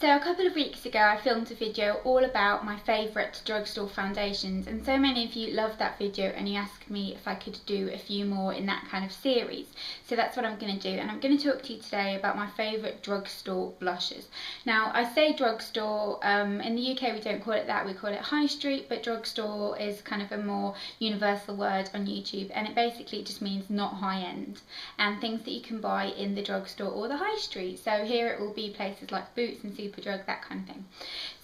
So a couple of weeks ago I filmed a video all about my favourite drugstore foundations, and so many of you loved that video and you asked me if I could do a few more in that kind of series. So that's what I'm going to do, and I'm going to talk to you today about my favourite drugstore blushes. Now I say drugstore, in the UK we don't call it that, we call it high street, but drugstore is kind of a more universal word on YouTube, and it basically just means not high end and things that you can buy in the drugstore or the high street. So here it will be places like Boots and Superdrug, that kind of thing.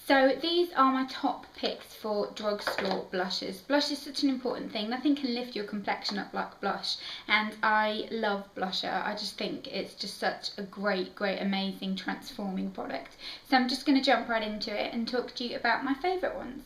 So these are my top picks for drugstore blushes. Blush is such an important thing. Nothing can lift your complexion up like blush, and I love blusher. I just think it's just such a great, amazing, transforming product. So I'm just going to jump right into it and talk to you about my favourite ones.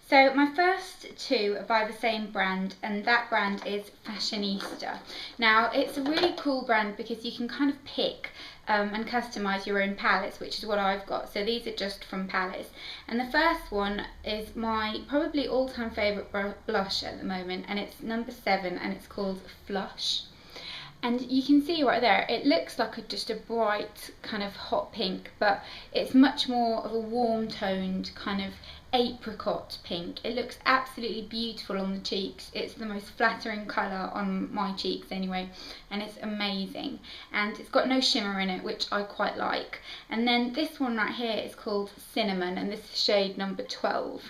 So my first two are by the same brand, and that brand is Fashionista. Now it's a really cool brand because you can kind of pick and customise your own palettes, which is what I've got. So these are just from palettes. And the first one is my probably all-time favourite blush at the moment, and it's number 7 and it's called Flush. And you can see right there, it looks like just a bright kind of hot pink, but it's much more of a warm toned kind of apricot pink. It looks absolutely beautiful on the cheeks. It's the most flattering colour on my cheeks anyway, and it's amazing. And it's got no shimmer in it, which I quite like. And then this one right here is called Cinnamon, and this is shade number 12.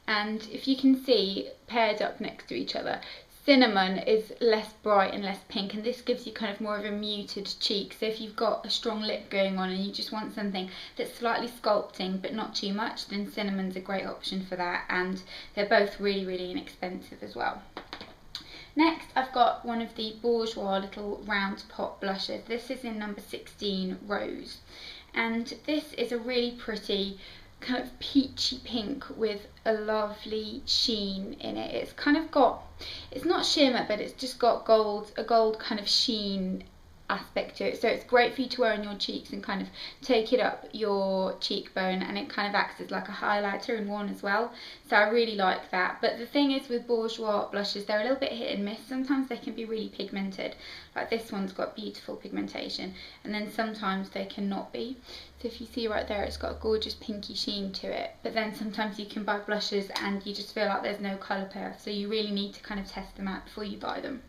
And if you can see, paired up next to each other, Cinnamon is less bright and less pink, and this gives you kind of more of a muted cheek. So if you've got a strong lip going on and you just want something that's slightly sculpting but not too much, then Cinnamon's a great option for that, and they're both really inexpensive as well. Next I've got one of the Bourjois little round pot blushes. This is in number 16, Rose, and this is a really pretty kind of peachy pink with a lovely sheen in it. It's kind of got, it's not shimmer, but it's just got a gold kind of sheen aspect to it. So it's great for you to wear on your cheeks and kind of take it up your cheekbone, and it kind of acts as like a highlighter in one as well. So I really like that. But the thing is with Bourjois blushes, they're a little bit hit and miss. Sometimes they can be really pigmented, like this one's got beautiful pigmentation, and then sometimes they cannot be. So if you see right there, it's got a gorgeous pinky sheen to it, but then sometimes you can buy blushes and you just feel like there's no colour payoff, so you really need to kind of test them out before you buy them.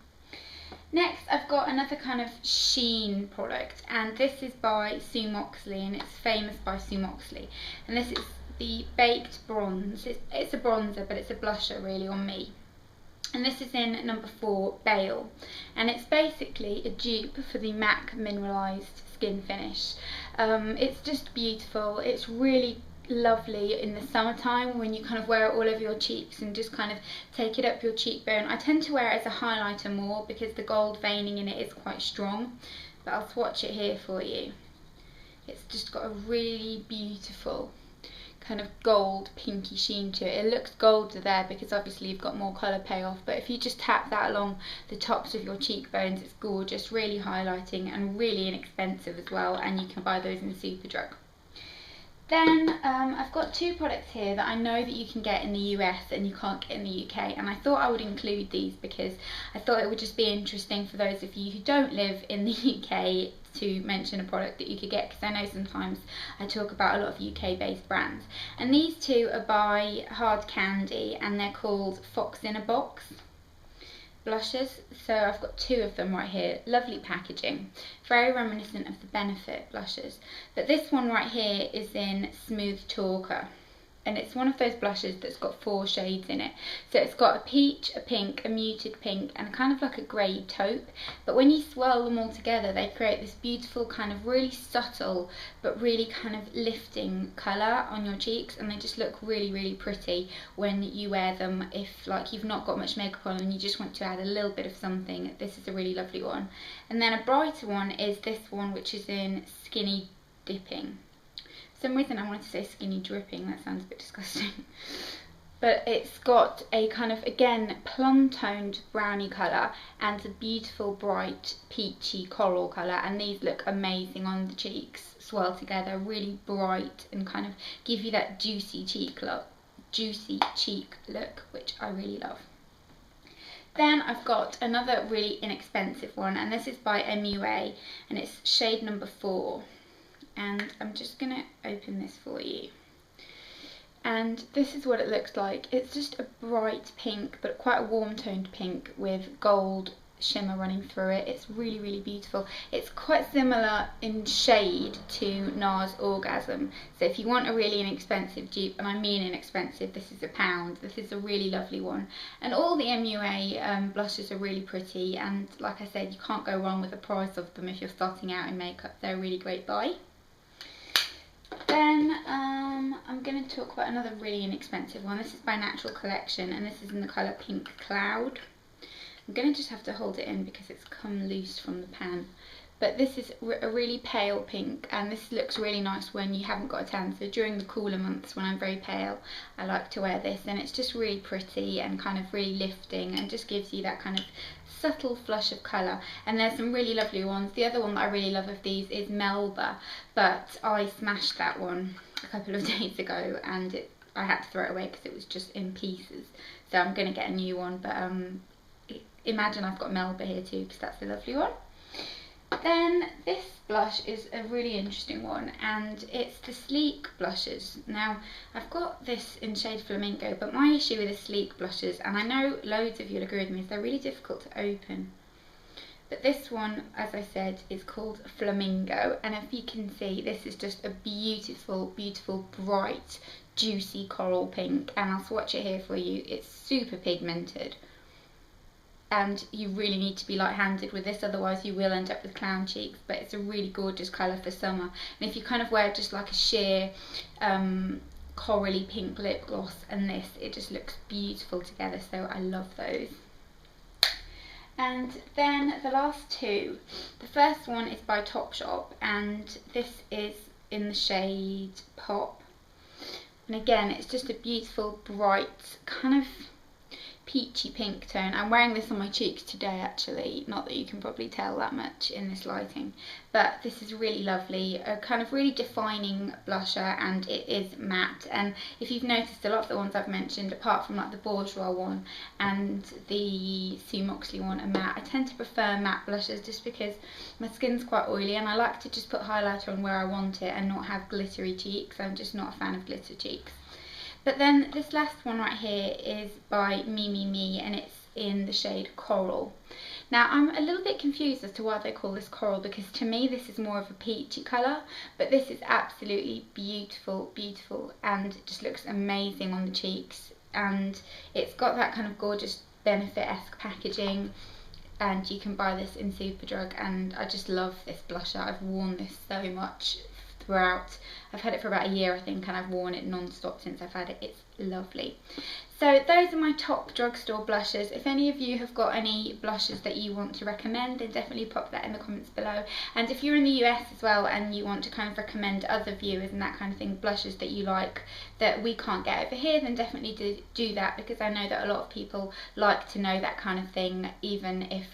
Next I've got another kind of sheen product, and this is by Sue Moxley, and it's famous by Sue Moxley, and this is the Baked Bronze. It's a bronzer, but it's a blusher really on me. And this is in number 4, Bale, and it's basically a dupe for the MAC Mineralised Skin Finish. It's just beautiful. It's really lovely in the summertime when you kind of wear it all over your cheeks and just kind of take it up your cheekbone. I tend to wear it as a highlighter more because the gold veining in it is quite strong, but I'll swatch it here for you. It's just got a really beautiful kind of gold pinky sheen to it. It looks golder there because obviously you've got more colour payoff, but if you just tap that along the tops of your cheekbones, it's gorgeous, really highlighting and really inexpensive as well, and you can buy those in Superdrug. Then I've got 2 products here that I know that you can get in the US and you can't get in the UK, and I thought I would include these because I thought it would just be interesting for those of you who don't live in the UK to mention a product that you could get, because I know sometimes I talk about a lot of UK based brands. And these 2 are by Hard Candy, and they're called Fox in a Box blushes. So I've got 2 of them right here. Lovely packaging, very reminiscent of the Benefit blushes, but this one right here is in Smooth Talker, and it's one of those blushes that's got 4 shades in it. So it's got a peach, a pink, a muted pink, and kind of like a grey taupe, but when you swirl them all together they create this beautiful kind of really subtle but really kind of lifting colour on your cheeks, and they just look really pretty when you wear them. If like you've not got much makeup on and you just want to add a little bit of something, this is a really lovely one. And then a brighter one is this one, which is in Skinny Dipping. For some reason I wanted to say Skinny Dripping, that sounds a bit disgusting. But it's got a kind of, again, plum toned brownie colour and a beautiful bright peachy coral colour, and these look amazing on the cheeks, swirl together, really bright and kind of give you that juicy cheek look, which I really love. Then I've got another really inexpensive one, and this is by MUA, and it's shade number 4. and I'm just going to open this for you. And this is what it looks like. It's just a bright pink, but quite a warm toned pink with gold shimmer running through it. It's really, really beautiful. It's quite similar in shade to NARS Orgasm. So if you want a really inexpensive dupe, and I mean inexpensive, this is £1. This is a really lovely one. And all the MUA blushes are really pretty, and like I said, you can't go wrong with the price of them if you're starting out in makeup. They're a really great buy. Then I'm going to talk about another really inexpensive one. This is by Natural Collection, and this is in the colour Pink Cloud. I'm going to just have to hold it in because it's come loose from the pan. But this is a really pale pink, and this looks really nice when you haven't got a tan. So during the cooler months when I'm very pale, I like to wear this, and it's just really pretty and kind of really lifting and just gives you that kind of subtle flush of colour. And there's some really lovely ones. The other one that I really love of these is Melba, but I smashed that one a couple of days ago, and I had to throw it away because it was just in pieces. So I'm going to get a new one, but imagine I've got Melba here too, because that's a lovely one. Then this blush is a really interesting one, and it's the Sleek Blushers. Now, I've got this in shade Flamingo, but my issue with the Sleek Blushers, and I know loads of you will agree with me, is they're really difficult to open. But this one, as I said, is called Flamingo, and if you can see, this is just a beautiful, beautiful, bright, juicy coral pink, and I'll swatch it here for you. It's super pigmented. And you really need to be light-handed with this, otherwise you will end up with clown cheeks. But it's a really gorgeous colour for summer. And if you kind of wear just like a sheer corally pink lip gloss and this, it just looks beautiful together. So I love those. And then the last two. The first one is by Topshop, and this is in the shade Pop. And again, it's just a beautiful, bright, kind of peachy pink tone. I'm wearing this on my cheeks today actually, not that you can probably tell that much in this lighting, but this is really lovely, a kind of really defining blusher, and it is matte. And if you've noticed, a lot of the ones I've mentioned, apart from like the Bourjois one and the Sue Moxley one, are matte. I tend to prefer matte blushes just because my skin's quite oily and I like to just put highlighter on where I want it and not have glittery cheeks. I'm just not a fan of glitter cheeks. But then this last one right here is by Me, and it's in the shade Coral. Now I'm a little bit confused as to why they call this coral, because to me this is more of a peachy colour, but this is absolutely beautiful, beautiful, and it just looks amazing on the cheeks. And it's got that kind of gorgeous Benefit-esque packaging, and you can buy this in Superdrug, and I just love this blusher. I've worn this so much throughout. I've had it for about a year I think, and I've worn it non-stop since I've had it. It's lovely. So those are my top drugstore blushers. If any of you have got any blushes that you want to recommend, then definitely pop that in the comments below. And if you're in the US as well and you want to kind of recommend other viewers and that kind of thing, blushes that you like that we can't get over here, then definitely do that, because I know that a lot of people like to know that kind of thing, even if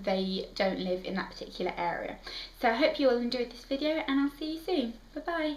they don't live in that particular area. So I hope you all enjoyed this video, and I'll see you soon. Bye bye.